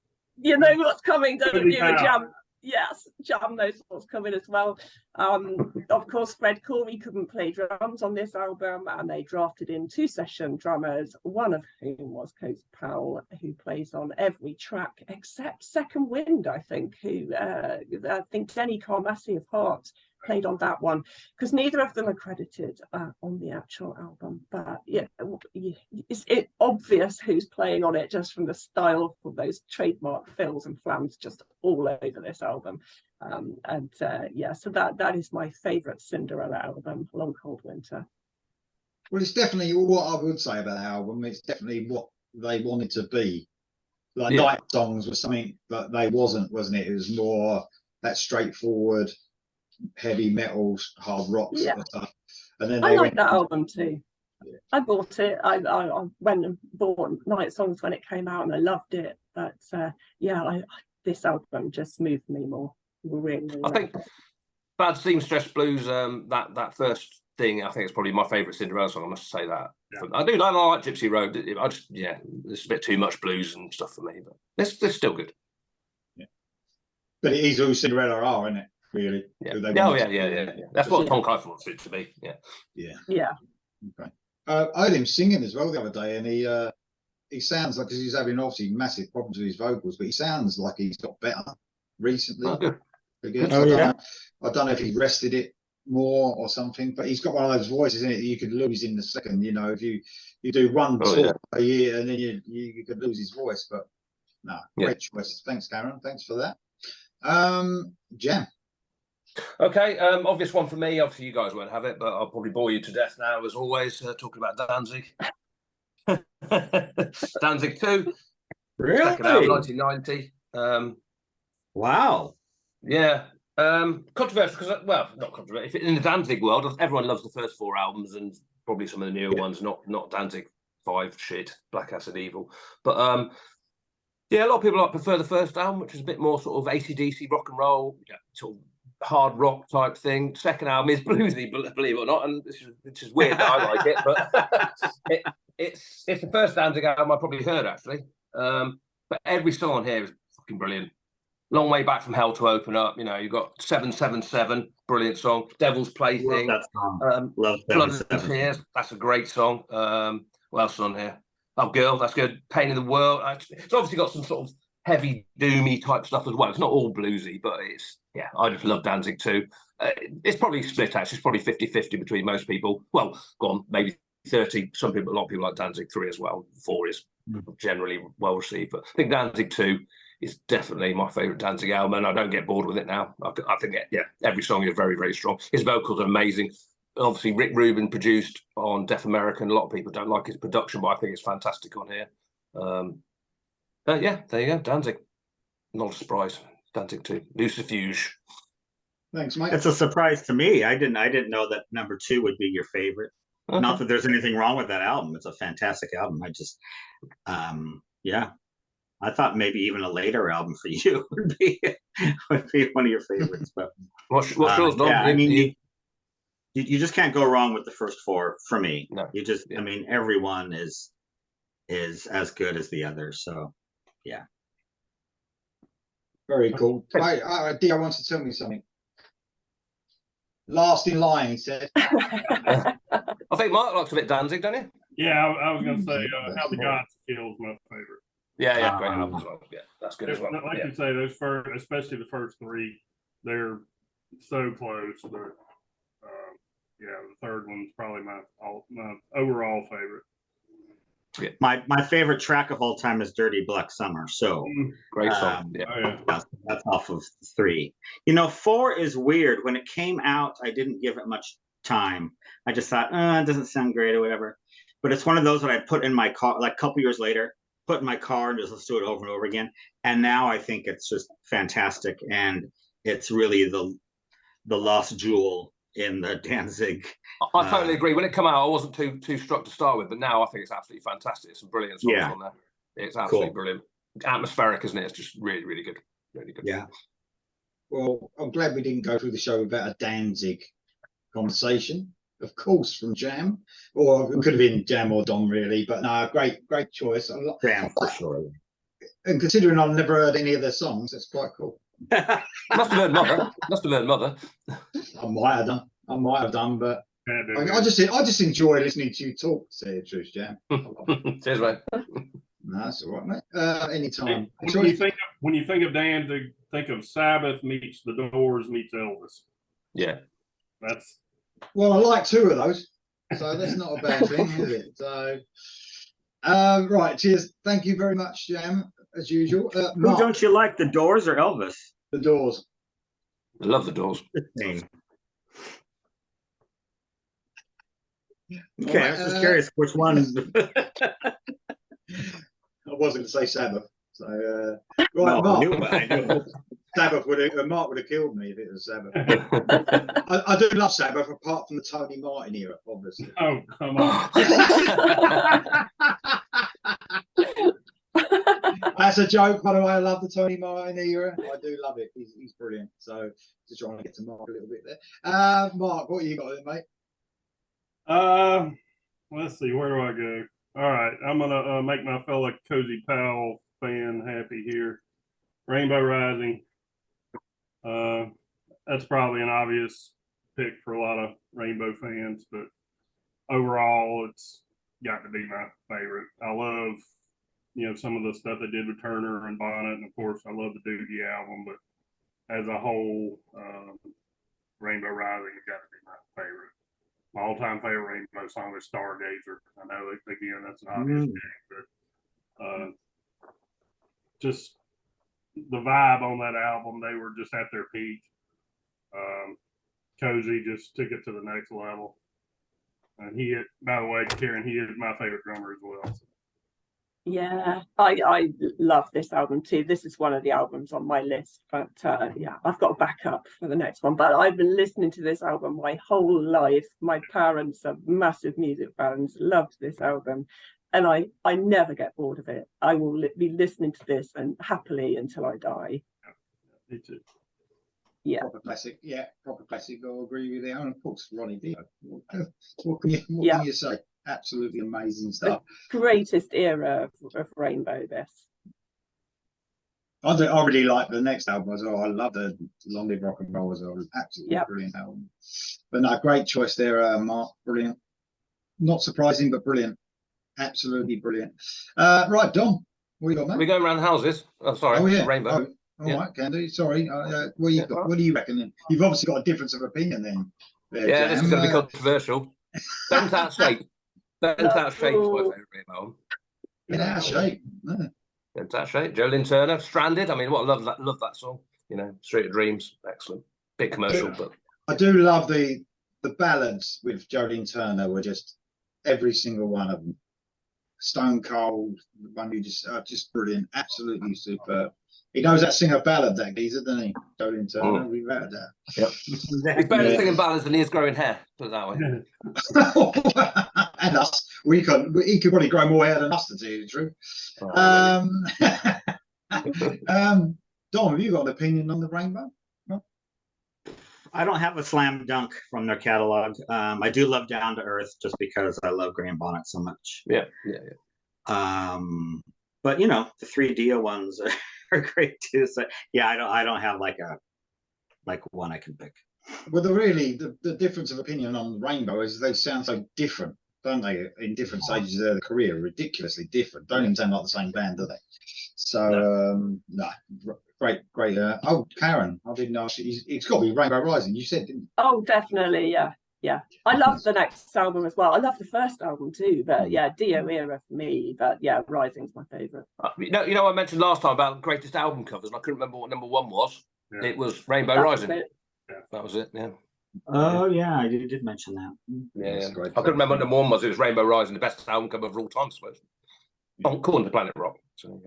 You know what's coming, don't you? Jam. Yes, Jam knows what's coming as well. Of course, Fred Corey couldn't play drums on this album, and they drafted in 2 session drummers, one of whom was Coates Powell, who plays on every track except Second Wind, I think, I think Denny Carmassi of Heart played on that one, because neither of them are credited on the actual album. But yeah, it's obvious who's playing on it just from the style of those trademark fills and flams just all over this album. Yeah, so that is my favourite Cinderella album, Long Cold Winter. Well, it's definitely what I would say about the album. It's definitely what they wanted to be. Like Night Songs was something that they wasn't it? It was more that straightforward, heavy metal, hard rock sort of stuff. And then I like that album too. Yeah. I bought it. I went and bought Night Songs when it came out, and I loved it. But yeah, this album just moved me more. Really, I think Bad Seamstress Blues, that first thing, I think it's probably my favourite Cinderella song. I must say that. Yeah. I like Gypsy Road. I just, it's a bit too much blues and stuff for me, but it's still good. Yeah. But it is who Cinderella are, isn't it? Really? Yeah. Yeah. That's what Tom Kiefer wants it to be. Yeah. Okay. I heard him singing as well the other day, and he sounds like, because he's having obviously massive problems with his vocals, but he sounds like he's got better recently. Oh, good. Again, I don't know if he rested it more or something, but he's got one of those voices in it that you could lose in the second. If you do one tour a year, and then you could lose his voice. But no, great choice. Thanks, Karen. Thanks for that. Jam. Okay, obvious one for me. Obviously, you guys won't have it, but I'll probably bore you to death now, as always, talking about Danzig. Danzig 2. Really? Second album, 1990. Wow. Yeah. Controversial, because, well, not controversial. In the Danzig world, everyone loves the first 4 albums, and probably some of the newer ones, not Danzig 5 shit, Black Acid Evil. But a lot of people prefer the first album, which is a bit more sort of AC/DC rock and roll, sort of hard rock type thing. Second album is bluesy, believe it or not, and which is weird that I like it, but it's the first Danzig album I probably heard, actually. But every song on here is fucking brilliant. Long Way Back from Hell to Open Up. You've got 777, brilliant song. Devil's Plaything. Love that song. Love Blood and Tears. That's a great song. What else is on here? Oh, Girl, that's good. Pain in the World. It's obviously got some sort of heavy, doomy type stuff as well. It's not all bluesy, but I just love Danzig too. It's probably split, actually. It's probably 50-50 between most people. Well, go on, maybe 30. A lot of people like Danzig 3 as well. 4 is generally well received. But I think Danzig 2 is definitely my favourite Danzig album, and I don't get bored with it now. I think, every song is very, very strong. His vocals are amazing. Obviously, Rick Rubin produced on Deaf American. A lot of people don't like his production, but I think it's fantastic on here. There you go, Danzig. Not a surprise. Danzig 2, Lucifuge. Thanks, Mike. It's a surprise to me. I didn't know that number 2 would be your favorite. Okay. Not that there's anything wrong with that album. It's a fantastic album. I just, I thought maybe even a later album for you would be one of your favorites. But what's yours, Don? I mean, you just can't go wrong with the first 4 for me. No. You just, I mean, everyone is as good as the other. So, yeah. Very cool. Dio wants to tell me something. Last in line, he said. I think Mark likes a bit Danzig, don't you? Yeah, I was going to say How the Gods Kill is my favorite. Yeah, great album as well. Yeah, that's good as well. Like you say, those first, especially the first 3, they're so close. They're, the third one's probably my overall favorite. Yeah. My favorite track of all time is Dirty Black Summer. So great song. That's off of 3. 4 is weird. When it came out, I didn't give it much time. I just thought, it doesn't sound great or whatever. But it's one of those that I put in my car, like a couple years later, put in my car and just listen to it over and over again. And now I think it's just fantastic, and it's really the lost jewel in the Danzig. I totally agree. When it came out, I wasn't too struck to start with, but now I think it's absolutely fantastic. It's some brilliant songs on there. It's absolutely brilliant. Atmospheric, isn't it? It's just really, really good. Really good. Yeah. Well, I'm glad we didn't go through the show without a Danzig conversation. Of course, from Jam, or it could have been Jam or Don, really. But no, great choice. Jam for sure. And considering I've never heard any of their songs, that's quite cool. Must have heard Mother. I might have done, but I just enjoy listening to you talk. To say the truth, Jam. Cheers, mate. No, that's all right, mate. Anytime. When you think of Danzig, think of Sabbath meets The Doors meets Elvis. Yeah. That's Well, I like two of those, so that's not a bad thing, is it? So, right, cheers. Thank you very much, Jam, as usual. Who Mark, don't you like, the Doors or Elvis? the Doors. I love the Doors. Okay, All right, I'm just curious which one. I was going to say Sabbath. So, right, No, Mark. I knew. Sabbath Mark would have killed me if it was Sabbath. I do love Sabbath, apart from the Tony Martin era, obviously. oh come on. That's a joke, by the way. I love the Tony Martin era. I do love it. He's brilliant. So just trying to get to Mark a little bit there. Mark, what you got there, mate? Let's see, where do I go? All right, I'm gonna make my fellow Cozy Powell fan happy here. Rainbow Rising. That's probably an obvious pick for a lot of Rainbow fans, but overall, it's got to be my favorite. I love, some of the stuff they did with Turner and Bonnet, and of course, I love the Doogie album. But as a whole, Rainbow Rising has got to be my favorite. My all-time favorite Rainbow song is Stargazer. I know, again, that's an obvious pick, but just the vibe on that album, they were just at their peak. Cozy just took it to the next level. And by the way, Karen, he is my favorite drummer as well. Yeah, I love this album too. This is one of the albums on my list, but yeah, I've got a backup for the next one. But I've been listening to this album my whole life. My parents are massive music fans, loved this album, and I never get bored of it. I will be listening to this and happily until I die. Me too. Yeah, Proper classic. Yeah, proper classic. I'll agree with you. And of course, Ronnie Dio. What can you say? Absolutely amazing stuff. The greatest era of Rainbow, this. I really like the next album as well. I love the Long Live Rock and Roll as well. Absolutely brilliant album. But no, great choice there, Mark. Brilliant. Not surprising, but brilliant. Absolutely brilliant. Right, Dom, what you got, mate? We're going around the houses. Oh, sorry. Oh, yeah. Rainbow. All right, Candy. Sorry. What do you reckon then? You've obviously got a difference of opinion then. Yeah, this is going to be controversial. Bent Out Shape. Bent Out Shape is my favourite Rainbow. Get out of shape. Yeah. Bent Out Shape. Jolene Turner, Stranded. I mean, I love that song. Street of Dreams. Excellent. Bit commercial, but I do love the ballads with Jolene Turner. Were just every single one of them. Stone Cold, the one who just brilliant, absolutely superb. He knows how to sing a ballad, that geezer, doesn't he? Jolene Turner, without that. Yep. He's better at singing ballads than he is growing hair. Put it that way. And us, he could probably grow more hair than us, to tell you the truth. Dom, have you got an opinion on the Rainbow? No? I don't have a slam dunk from their catalog. I do love Down to Earth just because I love Graham Bonnet so much. Yeah. But the 3 Dio ones are great too. So yeah, I don't have like one I can pick. Well, the difference of opinion on Rainbow is they sound so different, don't they? In different stages of their career, ridiculously different. Don't even sound like the same band, do they? So no, great. Oh, Karen, I didn't know. It's got to be Rainbow Rising. You said, didn't you? Oh, definitely, yeah. I love the next album as well. I love the first album too, but yeah, Dio era for me. But yeah, Rising's my favourite. I mentioned last time about greatest album covers, and I couldn't remember what number 1 was. Yeah. It was Rainbow Rising. That was it. Yeah. Oh yeah, you did mention that. Yeah. I couldn't remember what number 1 was. It was Rainbow Rising, the best album cover of all time, I suppose. According to Planet Rock. So,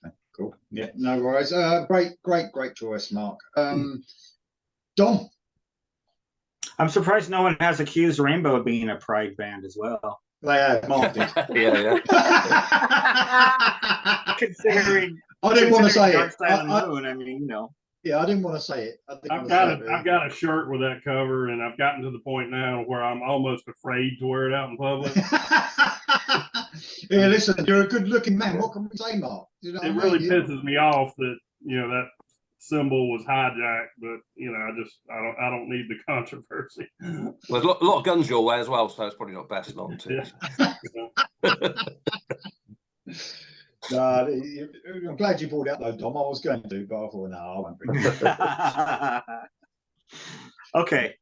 okay, cool. Yeah, no worries. Great choice, Mark. Dom. I'm surprised no one has accused Rainbow of being a pride band as well. They have, Mark did. Yeah. Considering I didn't want to say it. I mean, Yeah, I didn't want to say it. I've got a shirt with that cover, and I've gotten to the point now where I'm almost afraid to wear it out in public. Yeah, listen, you're a good-looking man. What can we say, Mark? It really pisses me off that that symbol was hijacked, but I don't need the controversy. Well, there's a lot of guns your way as well, so it's probably not best not to. I'm glad you brought out though, Dom. I was going to, but I thought, no, I won't bring it. Okay,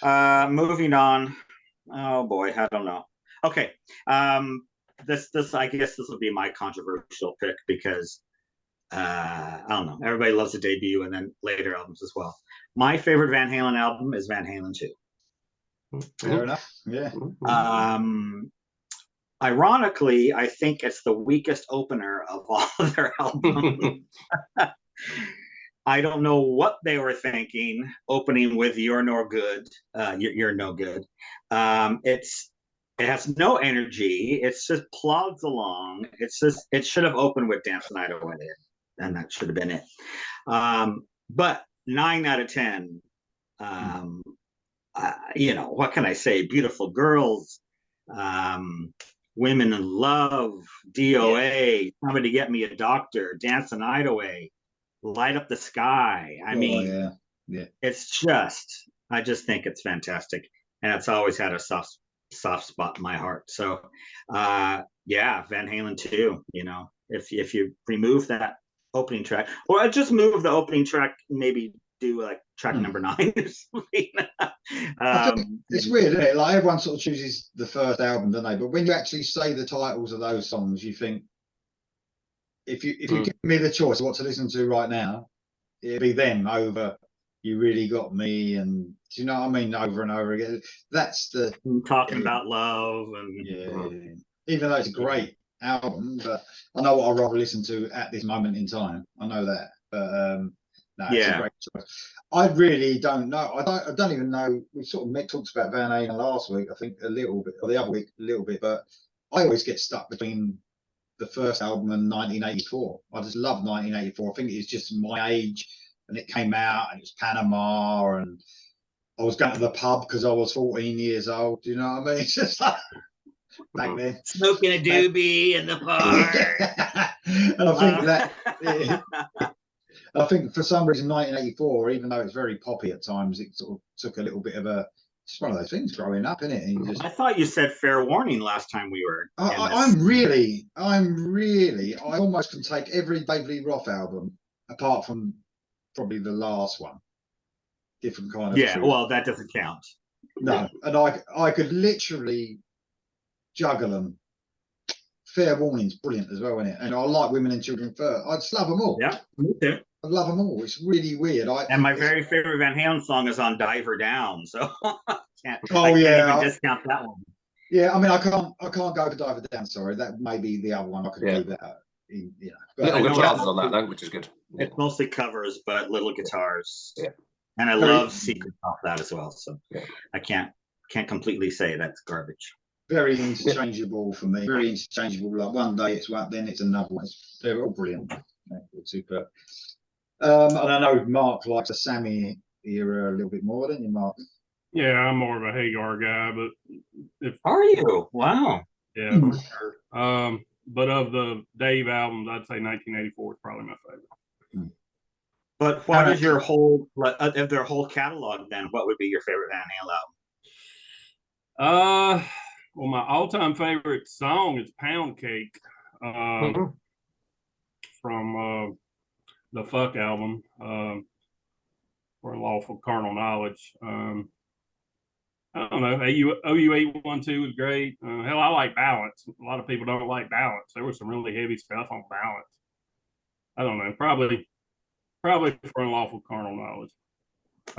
Moving on. Oh boy, I don't know. Okay. This I guess this will be my controversial pick because I don't know. Everybody loves the debut and then later albums as well. My favorite Van Halen album is Van Halen 2. Fair enough. Yeah. Ironically, I think it's the weakest opener of all of their albums. I don't know what they were thinking opening with "You're No Good." You're no good. It has no energy. It's just plods along. It should have opened with "Dance the Night Away," and that should have been it. But 9 out of 10. What can I say? Beautiful Girls, Women in Love, DOA, Somebody Get Me a Doctor, Dance the Night Away, Light Up the Sky. I mean, I just think it's fantastic. And it's always had a soft spot in my heart. So, Van Halen 2, if you remove that opening track, or just move the opening track, maybe do like track number 9 or something. It's weird, isn't it? Like everyone sort of chooses the first album, don't they? But when you actually say the titles of those songs, you think, if you give me the choice of what to listen to right now, it'd be them over You Really Got Me, and do you know what I mean? Over and over again. That's the Talking About Love, and even though it's a great album, but I know what I'd rather listen to at this moment in time. I know that, but it's a great choice. I really don't know. I don't even know. We sort of talked about Van Halen last week, I think a little bit, or the other week a little bit, but I always get stuck between the first album and 1984. I just love 1984. I think it's just my age, and it came out, and it was Panama, and I was going to the pub because I was 14 years old. Do you know what I mean? It's just like back then, smoking a doobie in the park. And I think I think for some reason 1984, even though it's very poppy at times, it sort of took a little bit of it's one of those things growing up, isn't it? I thought you said Fair Warning last time we were. I almost can take every David Lee Roth album apart from probably the last one. Different kind of truth. Well, that doesn't count. No, and I could literally juggle them. Fair Warning's brilliant as well, isn't it? And I like Women and Children First. I just love them all. Yeah, me too. I love them all. It's really weird. And my very favorite Van Halen song is on Diver Down, so I can't even discount that one. Yeah, I mean, I can't go for Diver Down. Sorry, that may be the other one I could leave that out. Little guitars on that, though, which is good. It's mostly covers, but little guitars. Yeah, and I love Secret off that as well. So I can't completely say that's garbage. Very interchangeable for me. Very interchangeable. Like one day it's one, then it's another one. They're all brilliant. Super. And I know Mark likes the Sammy era a little bit more, don't you, Mark? Yeah, I'm more of a Hagar guy, but are you? Wow. Yeah, for sure. But of the Dave albums, I'd say 1984 is probably my favorite. But what is your whole of their whole catalog then? What would be your favorite Van Halen album? Well, my all-time favorite song is Pound Cake from the Fuck album, or Lawful Carnal Knowledge. I don't know. OU 812 was great. Hell, I like Balance. A lot of people don't like Balance. There was some really heavy stuff on Balance. I don't know. Probably for Unlawful Carnal Knowledge.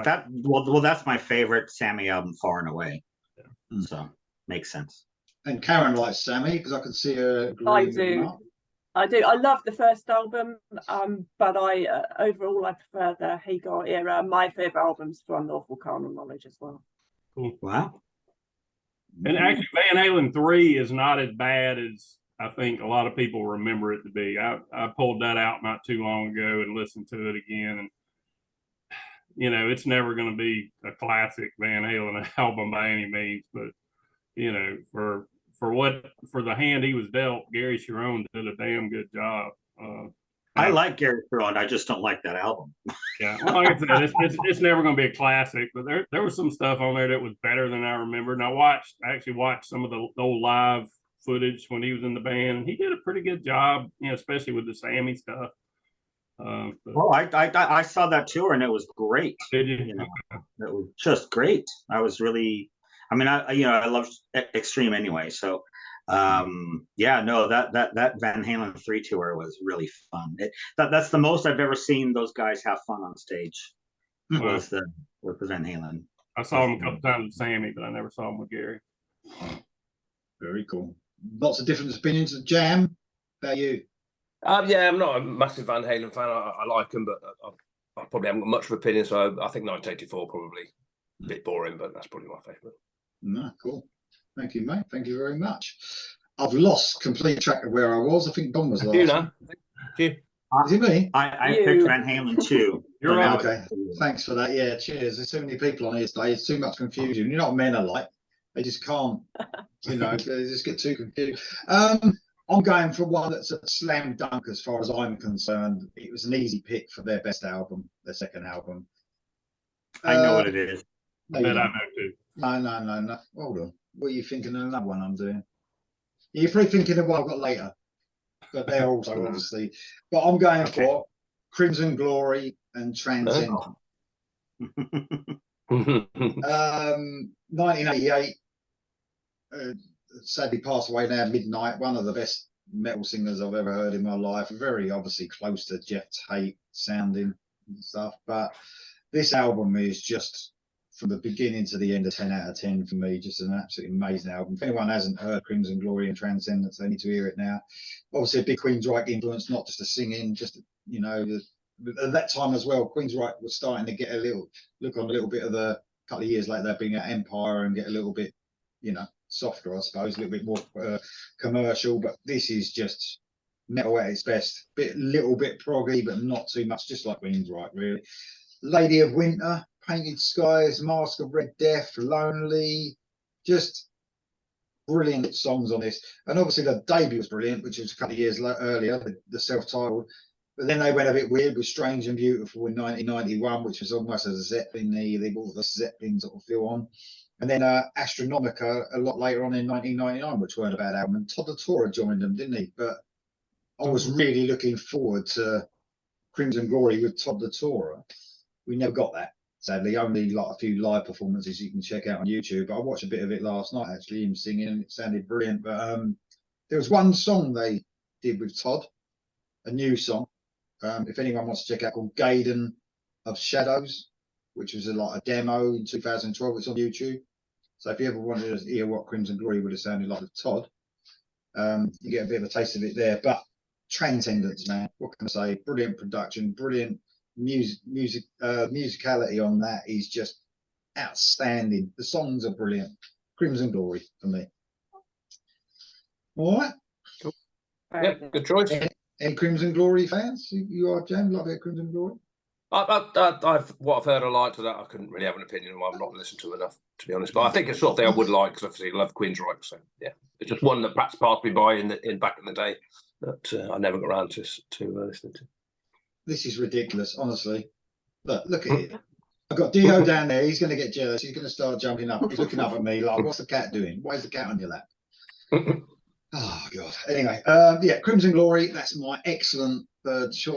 That's my favorite Sammy album, far and away. Yeah. So makes sense. And Karen likes Sammy because I could see her. I do. I love the first album, but overall I prefer the Hagar era. My favorite album's for Unlawful Carnal Knowledge as well. Cool. Wow. And actually, Van Halen 3 is not as bad as I think a lot of people remember it to be. I pulled that out not too long ago and listened to it again, and it's never going to be a classic Van Halen album by any means, but for the hand he was dealt, Gary Sharon did a damn good job. I like Gary Sharon. I just don't like that album. Yeah, well, like I said, it's never going to be a classic, but there was some stuff on there that was better than I remember. And I actually watched some of the old live footage when he was in the band, and he did a pretty good job, especially with the Sammy stuff. But Oh, I saw that tour and it was great. did you? You know, it was just great. I was really, I mean, I love Extreme anyway. So, yeah, no, that Van Halen 3 tour was really fun. That's the most I've ever seen those guys have fun on stage. Wow. Was the with the Van Halen. I saw him a couple times with Sammy, but I never saw him with Gary. Very cool. Lots of different opinions of Jam. About you? Yeah, I'm not a massive Van Halen fan. I like him, but I probably haven't got much of an opinion. So I think 1984 probably a bit boring, but that's probably my favourite. No, cool. Thank you, mate. Thank you very much. I've lost complete track of where I was. I think Don was last. You know, Is it me? I You. picked Van Halen too. You're right. Okay. Thanks for that. Yeah, cheers. There's too many people on here today. It's too much confusion. You know what men are like. They just can't, they just get too confused. I'm going for one that's a slam dunk as far as I'm concerned. It was an easy pick for their best album, their second album. I know what it is. No, I you bet I don't. know too. No. Hold on. What are you thinking of another one I'm doing? You're probably thinking of what I've got later. But they're also obviously. But I'm going for Crimson Glory and Transcendent. 1988. Sadly passed away now, Midnight. One of the best metal singers I've ever heard in my life. Very obviously close to Jeff Tate sounding and stuff. But this album is just from the beginning to the end a 10 out of 10 for me. Just an absolutely amazing album. If anyone hasn't heard Crimson Glory and Transcendence, they need to hear it now. Obviously a big Queensryche influence, not just the singing, just at that time as well, Queensryche was starting to get a little bit of the couple of years later being at Empire and get a little bit, softer, I suppose, a little bit more commercial. But this is just metal at its best. Little bit proggy, but not too much, just like Queensryche, really. Lady of Winter, Painted Skies, Mask of Red Death, Lonely, just brilliant songs on this. And obviously the debut was brilliant, which was a couple of years earlier, the self-titled. But then they went a bit weird with Strange and Beautiful in 1991, which was almost as a Zeppelin. They brought the Zeppelin sort of feel on. And then Astronomica a lot later on in 1999, which weren't a bad album. And Todd Latorre joined them, didn't he? But I was really looking forward to Crimson Glory with Todd Latorre. We never got that, sadly. Only like a few live performances you can check out on YouTube. But I watched a bit of it last night, actually, him singing, and it sounded brilliant. But there was one song they did with Todd, a new song. If anyone wants to check out, called Gaiden of Shadows, which was a demo in 2012. It's on YouTube. So if you ever wanted to hear what Crimson Glory would have sounded like with Todd, you get a bit of a taste of it there. But Transcendence, man, what can I say? Brilliant production, brilliant musicality on that is just outstanding. The songs are brilliant. Crimson Glory for me. All right. Cool. Yeah, good choice. Any Crimson Glory fans? You are, Jan? Love it, Crimson Glory? What I've heard I liked to that. I couldn't really have an opinion on. I've not listened to enough, to be honest. But I think it's sort of thing I would like because obviously I love Queensryche. So yeah, it's just one that perhaps passed me by in back in the day that I never got around to listening to. This is ridiculous, honestly. Look at it. I've got Dio down there. He's going to get jealous. He's going to start jumping up. He's looking up at me like, "What's the cat doing? Why is the cat on your lap?" Oh God. Anyway, yeah, Crimson Glory. That's my excellent third choice.